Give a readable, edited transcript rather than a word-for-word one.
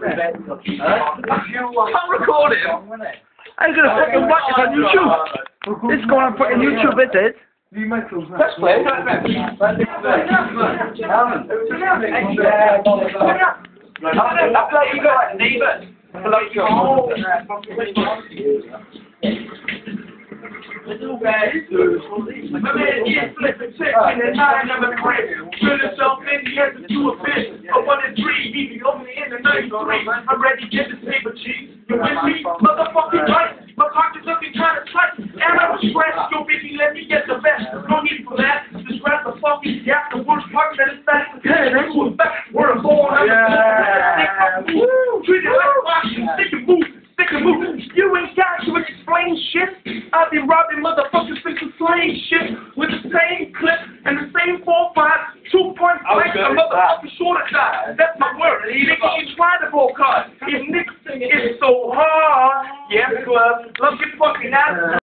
I'm recording. I'm gonna fucking watch it on YouTube. This is going on fucking YouTube, is it? Press play. My man gets flipping chick in the 9 of the crib. Fill himself in, he has to do a bit. A 1 and 3, he be only in the 93. I'm ready to get this paper, cheese. You with me? Motherfucking right. My pocket's looking kinda tight. And I'm stressed. Yo, baby, let me get the best. No need for that. Just grab the fucking gap. The worst part that is back. Hey, that's what's back. We're born. Treat it like boxing. Stick and move. Stick and move. You ain't got to explain shit. I've been robbing motherfuckers fixing slaying shit with the same clip and the same 4-5, 2-point blank, a motherfucking shorter shot. That's my word. Nigga, you try to go card. If niggas think it's so hard, yes, club, love your fucking ass.